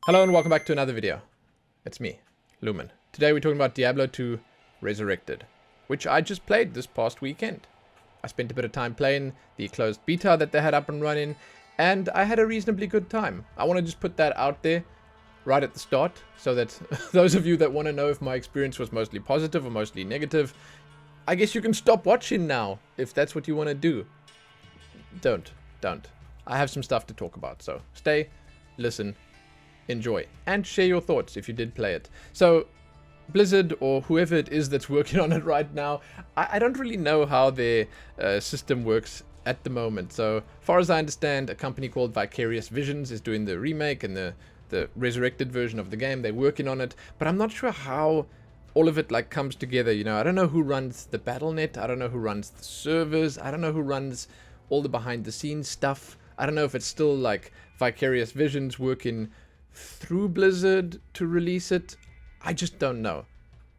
Hello and welcome back to another video. It's me, Lumin. Today we're talking about Diablo 2 Resurrected, which I just played this past weekend. I spent a bit of time playing the closed beta that they had up and running, and I had a reasonably good time. I want to just put that out there right at the start, so that those of you that want to know if my experience was mostly positive or mostly negative, I guess you can stop watching now, if that's what you want to do. Don't. I have some stuff to talk about, so stay, listen, enjoy, and share your thoughts if you did play it. So, Blizzard, or whoever it is that's working on it right now, I don't really know how their system works at the moment. So, far as I understand, a company called Vicarious Visions is doing the remake and the resurrected version of the game. They're working on it, but I'm not sure how all of it like comes together. You know, I don't know who runs the BattleNet. I don't know who runs the servers. I don't know who runs all the behind the scenes stuff. I don't know if it's still like Vicarious Visions working through Blizzard to release it. I just don't know.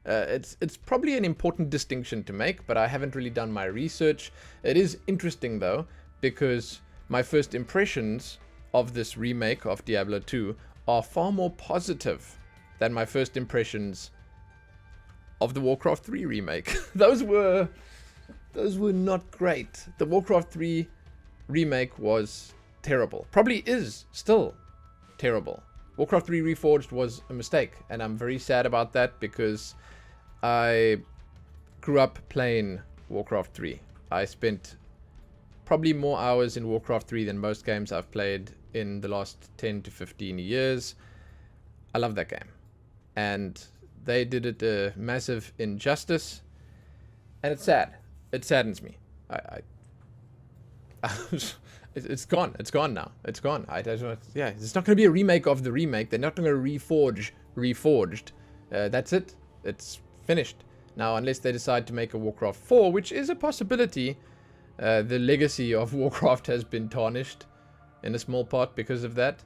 It's probably an important distinction to make, but I haven't really done my research. It is interesting though, because my first impressions of this remake of Diablo 2 are far more positive than my first impressions of the Warcraft 3 remake. Those were not great. The Warcraft 3 remake was terrible. Probably is still terrible. Warcraft 3 Reforged was a mistake, and I'm very sad about that because I grew up playing Warcraft 3. I spent probably more hours in Warcraft 3 than most games I've played in the last 10 to 15 years. I love that game. And they did it a massive injustice, and it's sad. It saddens me. It's gone. It's gone now. It's gone. Yeah, it's not going to be a remake of the remake. They're not going to reforge Reforged. That's it. It's finished. Now, unless they decide to make a Warcraft 4, which is a possibility, the legacy of Warcraft has been tarnished in a small part because of that.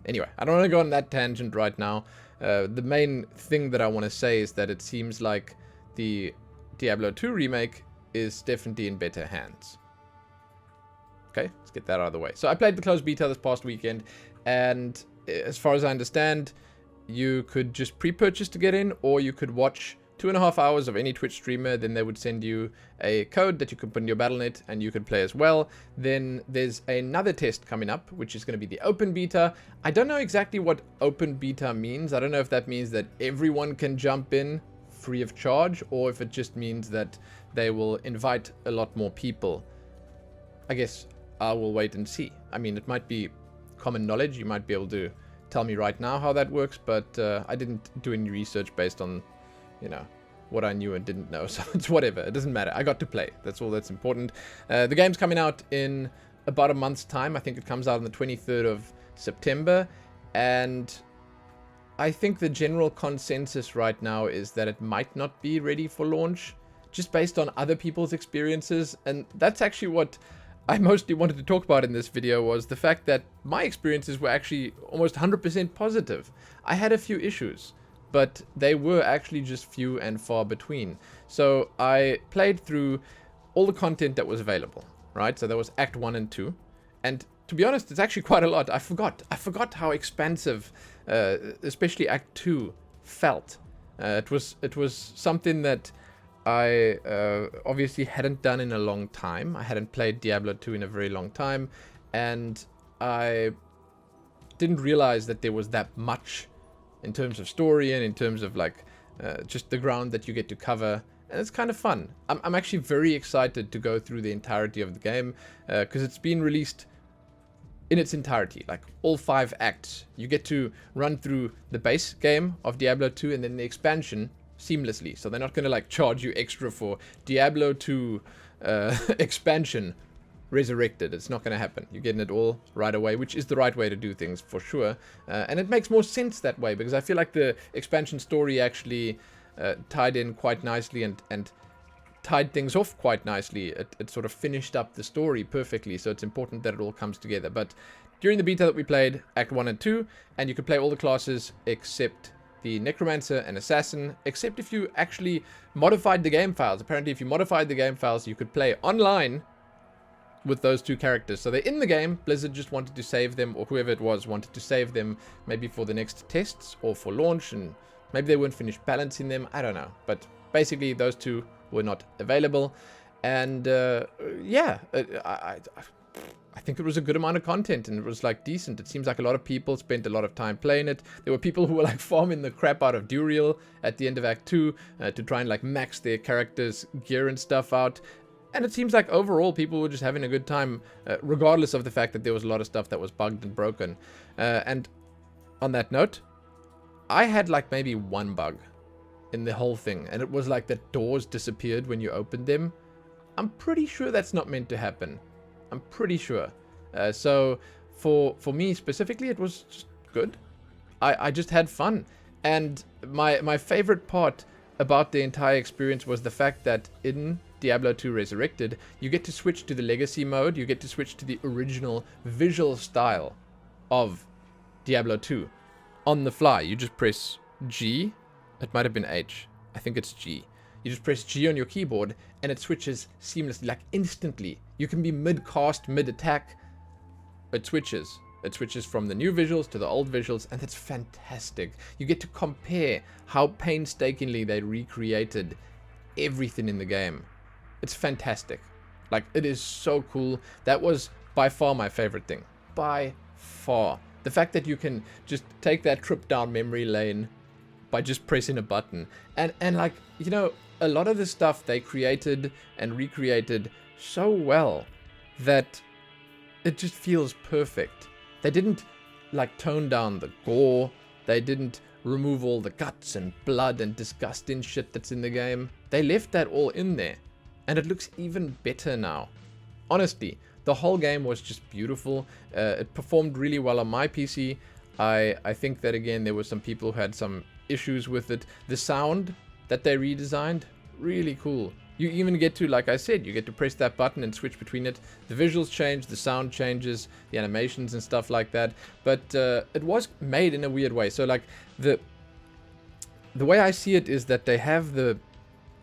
Anyway, I don't want to go on that tangent right now. The main thing that I want to say is that it seems like the Diablo 2 remake is definitely in better hands. Okay, let's get that out of the way. So I played the closed beta this past weekend, and as far as I understand, you could just pre-purchase to get in, or you could watch 2.5 hours of any Twitch streamer, then they would send you a code that you could put in your BattleNet, and you could play as well. Then there's another test coming up, which is going to be the open beta. I don't know exactly what open beta means. I don't know if that means that everyone can jump in free of charge, or if it just means that they will invite a lot more people. I guess I will wait and see. I mean, it might be common knowledge. You might be able to tell me right now how that works, but I didn't do any research based on, you know, what I knew and didn't know. So it's whatever. It doesn't matter. I got to play. That's all that's important. The game's coming out in about a month's time. I think it comes out on the 23rd of September. And I think the general consensus right now is that it might not be ready for launch, just based on other people's experiences. And that's actually what I mostly wanted to talk about in this video, was the fact that my experiences were actually almost 100% positive. I had a few issues, but they were actually just few and far between. So I played through all the content that was available, right? So there was Act 1 and 2. And to be honest, it's actually quite a lot. I forgot how expansive, especially Act 2, felt. It was something that I obviously hadn't done in a long time. I hadn't played Diablo 2 in a very long time, and I didn't realize that there was that much in terms of story and in terms of like just the ground that you get to cover, and it's kind of fun. I'm actually very excited to go through the entirety of the game because it's been released in its entirety, like all 5 acts. You get to run through the base game of Diablo 2 and then the expansion seamlessly. So they're not going to like charge you extra for Diablo 2 expansion Resurrected. It's not going to happen. You're getting it all right away, which is the right way to do things for sure. And it makes more sense that way, because I feel like the expansion story actually tied in quite nicely and tied things off quite nicely. It sort of finished up the story perfectly, so it's important that it all comes together. But during the beta that we played, Act 1 and 2, and you could play all the classes except the Necromancer and Assassin, except if you actually modified the game files. Apparently, if you modified the game files, you could play online with those two characters. So they're in the game. Blizzard just wanted to save them, or whoever it was wanted to save them, maybe for the next tests or for launch, and maybe they weren't finished balancing them. I don't know. But basically, those two were not available. And yeah, I think it was a good amount of content, and it was like decent. It seems like a lot of people spent a lot of time playing it. There were people who were like farming the crap out of Duriel at the end of Act 2 to try and like max their characters' gear and stuff out. And it seems like overall people were just having a good time, regardless of the fact that there was a lot of stuff that was bugged and broken. And on that note, I had like maybe one bug in the whole thing, and it was like the doors disappeared when you opened them. I'm pretty sure that's not meant to happen. I'm pretty sure. So for me specifically, it was just good. I just had fun. And my favorite part about the entire experience was the fact that in Diablo 2 Resurrected, you get to switch to the legacy mode. You get to switch to the original visual style of Diablo 2 on the fly. You just press G. It might have been H. I think it's G. You just press G on your keyboard and it switches seamlessly, like instantly. You can be mid-cast, mid-attack. It switches. It switches from the new visuals to the old visuals, and that's fantastic. You get to compare how painstakingly they recreated everything in the game. It's fantastic. Like, it is so cool. That was by far my favorite thing. By far. The fact that you can just take that trip down memory lane by just pressing a button. And like, you know, a lot of the stuff they created and recreated so well that it just feels perfect. They didn't like tone down the gore. They didn't remove all the guts and blood and disgusting shit that's in the game. They left that all in there. And it looks even better now. Honestly, the whole game was just beautiful. It performed really well on my PC. I think that, again, there were some people who had some issues with it. The sound that they redesigned, really cool. You even get to, like I said, you get to press that button and switch between it. The visuals change, the sound changes, the animations and stuff like that. But it was made in a weird way. So, like, the way I see it is that they have the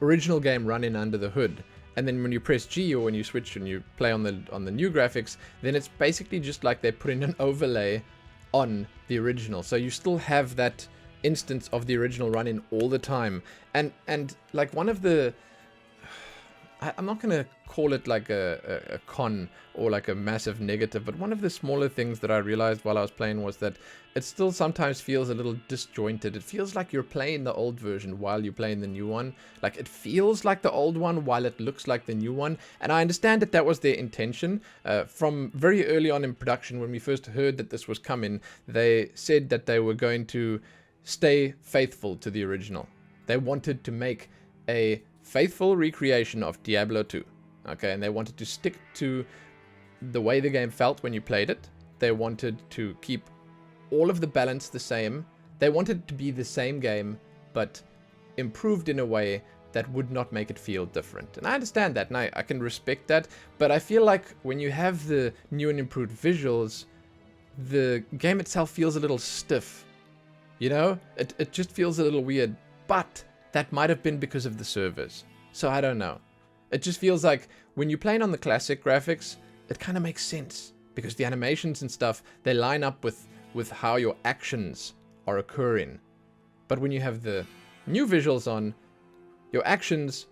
original game running under the hood. And then when you press G, or when you switch and you play on the new graphics, then it's basically just like they're putting an overlay on the original. So you still have that instance of the original running all the time. And like one of the... I'm not going to call it like a con or like a massive negative, but one of the smaller things that I realized while I was playing was that it still sometimes feels a little disjointed. It feels like you're playing the old version while you're playing the new one. Like, it feels like the old one while it looks like the new one. And I understand that that was their intention. From very early on in production, when we first heard that this was coming, they said that they were going to stay faithful to the original. They wanted to make a faithful recreation of Diablo 2. Okay, and they wanted to stick to the way the game felt when you played it. They wanted to keep all of the balance the same. They wanted it to be the same game, but improved in a way that would not make it feel different. And I understand that, and I can respect that, but I feel like when you have the new and improved visuals, the game itself feels a little stiff. You know? It just feels a little weird, but that might have been because of the servers. So I don't know. It just feels like when you're playing on the classic graphics, it kind of makes sense. Because the animations and stuff, they line up with how your actions are occurring. But when you have the new visuals on, your actions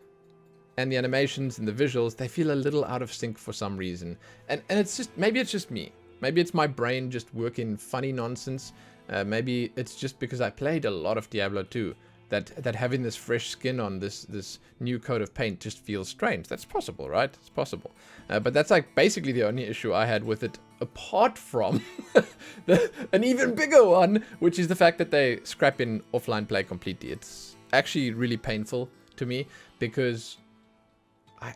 and the animations and the visuals, they feel a little out of sync for some reason. And it's just, maybe it's just me. Maybe it's my brain just working funny nonsense. Maybe it's just because I played a lot of Diablo 2. That having this fresh skin on, this new coat of paint, just feels strange. That's possible, right? It's possible. But that's like basically the only issue I had with it, apart from an even bigger one, which is the fact that they scrap in offline play completely. It's actually really painful to me because I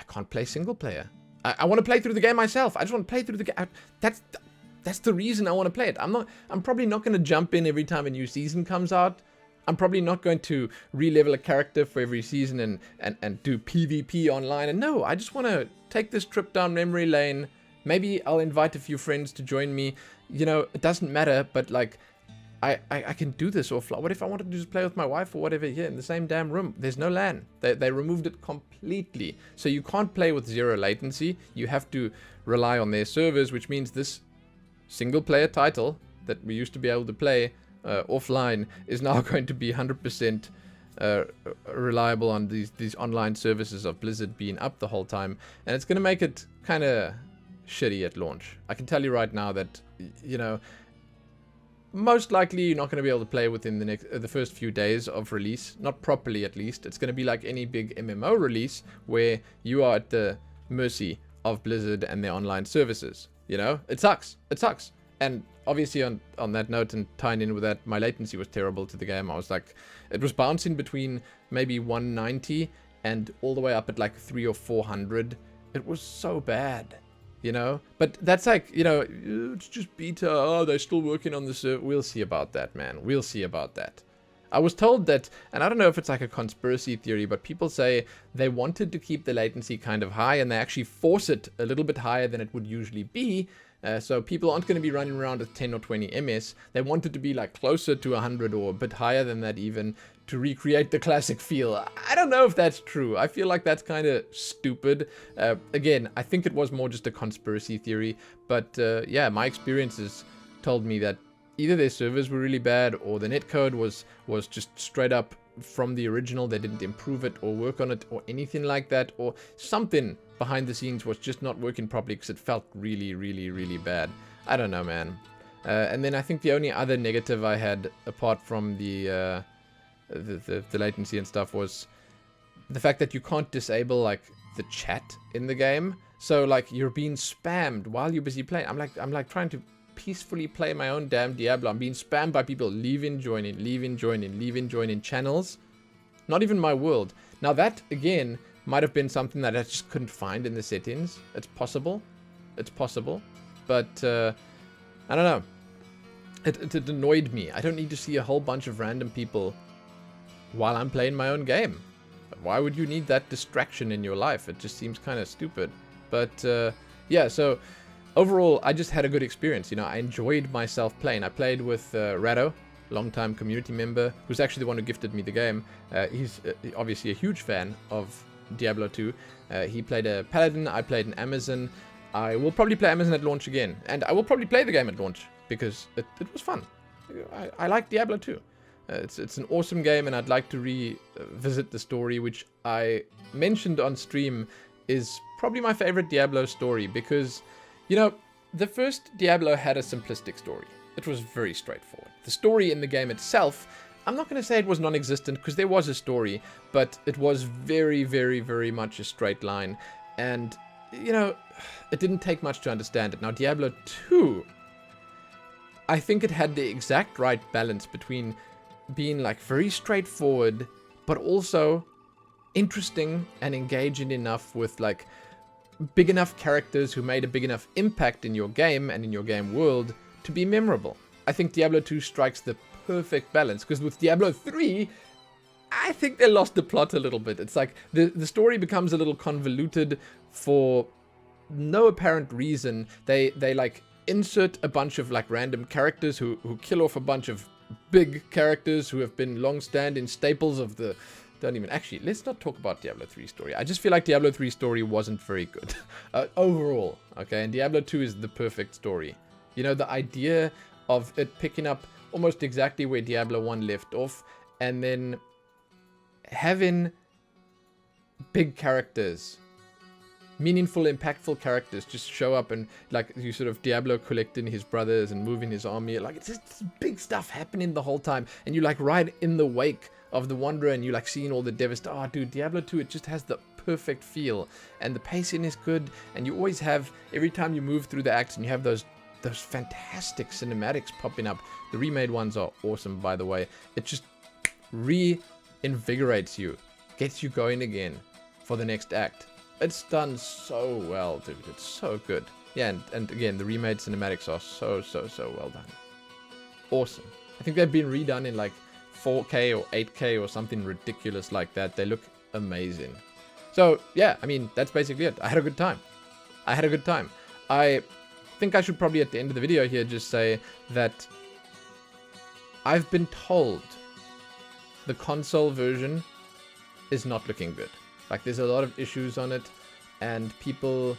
can't play single player. I want to play through the game myself. I just want to play through the game. That's the reason I want to play it. I'm probably not going to jump in every time a new season comes out. I'm probably not going to re-level a character for every season and do PvP online. And no, I just want to take this trip down memory lane. Maybe I'll invite a few friends to join me. You know, it doesn't matter, but like, I can do this offline. What if I wanted to just play with my wife or whatever here in the same damn room? There's no LAN. They removed it completely. So you can't play with 0 latency. You have to rely on their servers, which means this single player title that we used to be able to play offline is now going to be 100% reliable on these online services of Blizzard being up the whole time. And it's going to make it kind of shitty at launch. I can tell you right now that, you know, most likely you're not going to be able to play within the first few days of release. Not properly, at least. It's going to be like any big MMO release where you are at the mercy of Blizzard and their online services. You know, it sucks. It sucks. And obviously on that note and tying in with that, my latency was terrible to the game. I was like, it was bouncing between maybe 190 and all the way up at like 300 or 400. It was so bad. You know, but that's like, you know, it's just beta. Oh, they're still working on this. We'll see about that, man. We'll see about that. I was told that, and I don't know if it's like a conspiracy theory, but people say they wanted to keep the latency kind of high and they actually force it a little bit higher than it would usually be. So people aren't going to be running around at 10 or 20 ms. They wanted to be like closer to 100 or a bit higher than that even to recreate the classic feel. I don't know if that's true. I feel like that's kind of stupid. Again, I think it was more just a conspiracy theory. But yeah, my experiences told me that either their servers were really bad or the netcode was just straight up from the original. They didn't improve it or work on it or anything like that, or something behind the scenes was just not working properly because it felt really, really, really bad. I don't know, man. And then I think the only other negative I had, apart from the latency and stuff, was the fact that you can't disable like the chat in the game. So like you're being spammed while you're busy playing. I'm like trying to peacefully play my own damn Diablo. I'm being spammed by people leaving, joining channels. Not even my world. Now that again might have been something that I just couldn't find in the settings. It's possible. It's possible. But I don't know. It annoyed me. I don't need to see a whole bunch of random people while I'm playing my own game. Why would you need that distraction in your life? It just seems kind of stupid. But yeah, so overall, I just had a good experience. You know, I enjoyed myself playing. I played with Rado, longtime community member, who's actually the one who gifted me the game. He's obviously a huge fan of Diablo 2. He played a Paladin, I played an Amazon. I will probably play Amazon at launch again. And I will probably play the game at launch because it was fun. I like Diablo 2. It's an awesome game, and I'd like to revisit the story, which I mentioned on stream is probably my favorite Diablo story because, you know, the first Diablo had a simplistic story. It was very straightforward. The story in the game itself, I'm not going to say it was non-existent because there was a story, but it was very, very, very much a straight line. And, you know, it didn't take much to understand it. Now, Diablo 2, I think it had the exact right balance between being like very straightforward, but also interesting and engaging enough with like big enough characters who made a big enough impact in your game and in your game world to be memorable. I think Diablo 2 strikes the perfect balance, because with Diablo 3, I think they lost the plot a little bit. It's like the story becomes a little convoluted for no apparent reason. They like insert a bunch of like random characters who kill off a bunch of big characters who have been long-standing staples of the... Don't even... Actually, let's not talk about Diablo 3 story. I just feel like Diablo 3 story wasn't very good overall, okay? And Diablo 2 is the perfect story. You know, the idea of it picking up almost exactly where Diablo 1 left off, and then having big characters, meaningful, impactful characters just show up, and like you sort of Diablo collecting his brothers and moving his army. Like it's just big stuff happening the whole time, and you like right in the wake of the Wanderer, and you like seeing all the devastation. Oh, dude, Diablo 2, it just has the perfect feel, and the pacing is good, and you always have, every time you move through the acts, and you have those fantastic cinematics popping up. The remade ones are awesome, by the way. It just reinvigorates you, gets you going again for the next act. It's done so well, dude. It's so good. Yeah, and again, the remade cinematics are so well done. Awesome. I think they've been redone in like 4K or 8K or something ridiculous like that. They look amazing. So, yeah, I mean, that's basically it. I had a good time. I think I should probably at the end of the video here just say that I've been told the console version is not looking good. Like, there's a lot of issues on it, and people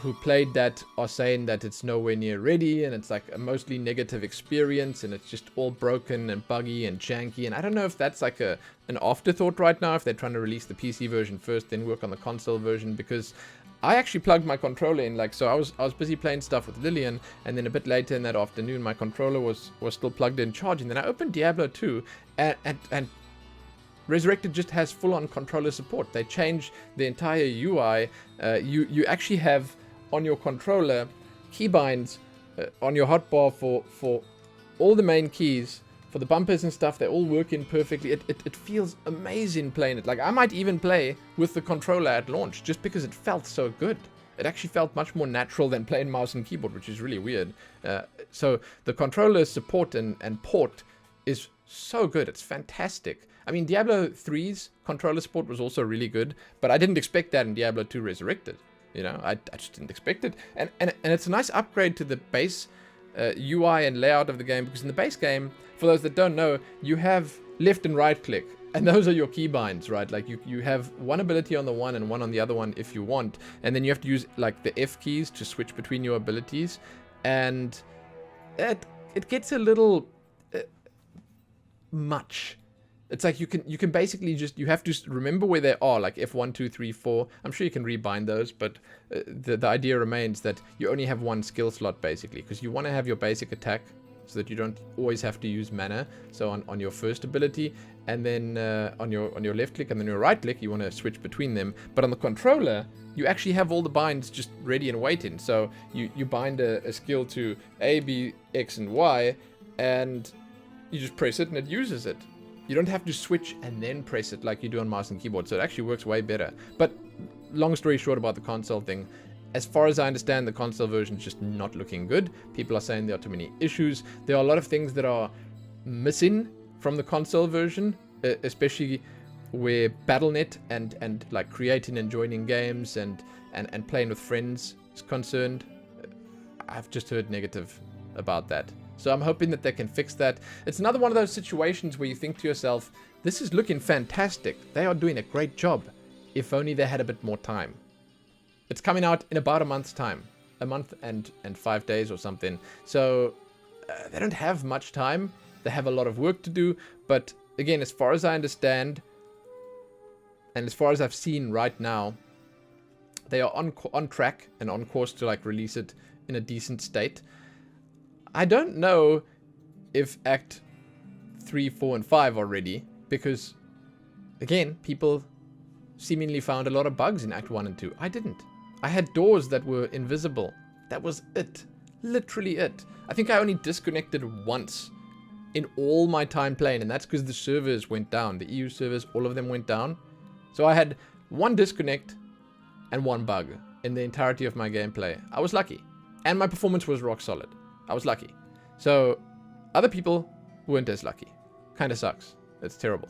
who played that are saying that it's nowhere near ready, and it's like a mostly negative experience, and it's just all broken and buggy and janky. And I don't know if that's like an afterthought right now, if they're trying to release the PC version first, then work on the console version, because I actually plugged my controller in, like, so I was busy playing stuff with Lillian, and then a bit later in that afternoon, my controller was still plugged in charging. Then I opened Diablo 2, and Resurrected just has full-on controller support. They changed the entire UI. You actually have on your controller keybinds on your hotbar for all the main keys. For the bumpers and stuff, they're all working perfectly. It feels amazing playing it. Like, I might even play with the controller at launch just because it felt so good. It actually felt much more natural than playing mouse and keyboard, which is really weird. So the controller support and port is so good. It's fantastic. I mean, Diablo 3's controller support was also really good, but I didn't expect that in Diablo 2 Resurrected. You know, I just didn't expect it. And it's a nice upgrade to the base UI and layout of the game, because in the base game, for those that don't know, you have left and right click, and those are your keybinds, right? Like, you have one ability on the one and one on the other one if you want, and then you have to use like the F keys to switch between your abilities, and it gets a little much. It's like you can basically just, you have to remember where they are, like F1, 2, 3, 4. I'm sure you can rebind those, but the idea remains that you only have one skill slot, basically, because you want to have your basic attack so that you don't always have to use mana. So on your first ability, and then on your left click and then your right click, you want to switch between them. But on the controller, you actually have all the binds just ready and waiting. So you bind a skill to A, B, X, and Y, and you just press it and it uses it. You don't have to switch and then press it like you do on mouse and keyboard, so it actually works way better. But long story short about the console thing, as far as I understand, the console version is just not looking good. People are saying there are too many issues. There are a lot of things that are missing from the console version, especially where BattleNet and like creating and joining games and playing with friends is concerned. I've just heard negative about that. So I'm hoping that they can fix that. It's another one of those situations where you think to yourself, this is looking fantastic. They are doing a great job. If only they had a bit more time. It's coming out in about a month's time. A month and 5 days or something. So they don't have much time. They have a lot of work to do. But again, as far as I understand, and as far as I've seen right now, they are on track and on course to like release it in a decent state. I don't know if Act 3, 4, and 5 are ready, because, again, people seemingly found a lot of bugs in Act 1 and 2. I didn't. I had doors that were invisible. That was it. Literally it. I think I only disconnected once in all my time playing, and that's because the servers went down. The EU servers, all of them went down. So I had one disconnect and one bug in the entirety of my gameplay. I was lucky. And my performance was rock solid. I was lucky. So, other people weren't as lucky. Kinda sucks. It's terrible.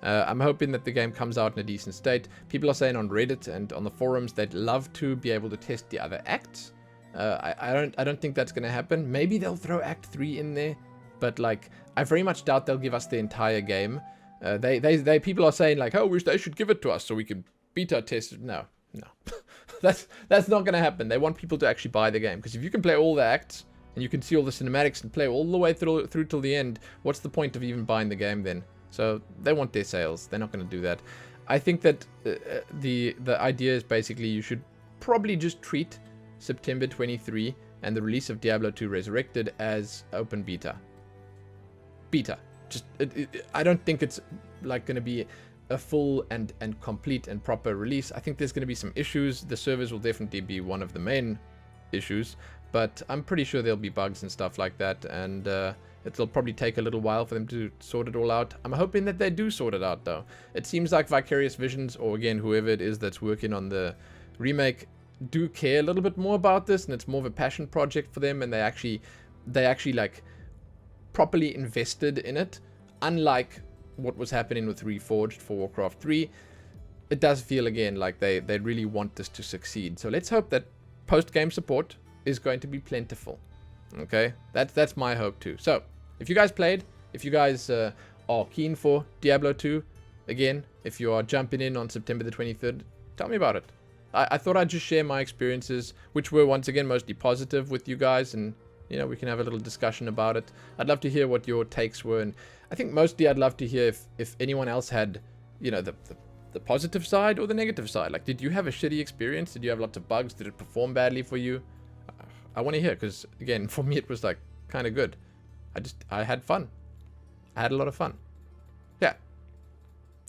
I'm hoping that the game comes out in a decent state. People are saying on Reddit and on the forums they'd love to be able to test the other acts. I don't think that's gonna happen. Maybe they'll throw Act 3 in there, but like, I very much doubt they'll give us the entire game. People are saying like, oh, wish they should give it to us so we can beta test it. No. That's not gonna happen. They want people to actually buy the game, because if you can play all the acts, and you can see all the cinematics and play all the way through till the end, what's the point of even buying the game then? So they want their sales. They're not going to do that. I think that the idea is basically you should probably just treat September 23 and the release of Diablo 2 Resurrected as open beta. Beta. Just I don't think it's like going to be a full and complete and proper release. I think there's going to be some issues. The servers will definitely be one of the main issues. But I'm pretty sure there'll be bugs and stuff like that, and it'll probably take a little while for them to sort it all out. I'm hoping that they do sort it out, though. It seems like Vicarious Visions, or again, whoever it is that's working on the remake, do care a little bit more about this, and it's more of a passion project for them, and they actually like properly invested in it. Unlike what was happening with Reforged for Warcraft 3, it does feel again like they really want this to succeed. So let's hope that post-game support is going to be plentiful. Okay, that's my hope too. So if you guys played, if you guys are keen for Diablo 2, again, if you are jumping in on September the 23rd, tell me about it. I thought I'd just share my experiences, which were once again mostly positive, with you guys, and you know, we can have a little discussion about it. I'd love to hear what your takes were, and I think mostly I'd love to hear if anyone else had, you know, the positive side or the negative side. Like, did you have a shitty experience? Did you have lots of bugs? Did it perform badly for you? I want to hear, because again, for me it was like kind of good. I had fun. I had a lot of fun. Yeah.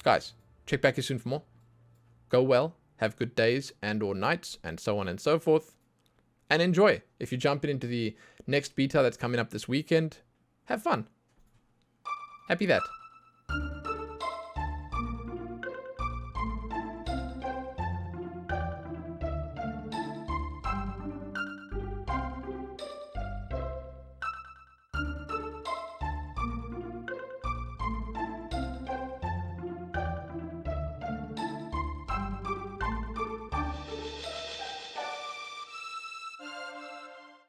Guys, check back here soon for more. Go well. Have good days and or nights and so on and so forth. And enjoy. If you're jumping into the next beta that's coming up this weekend, have fun. Happy that.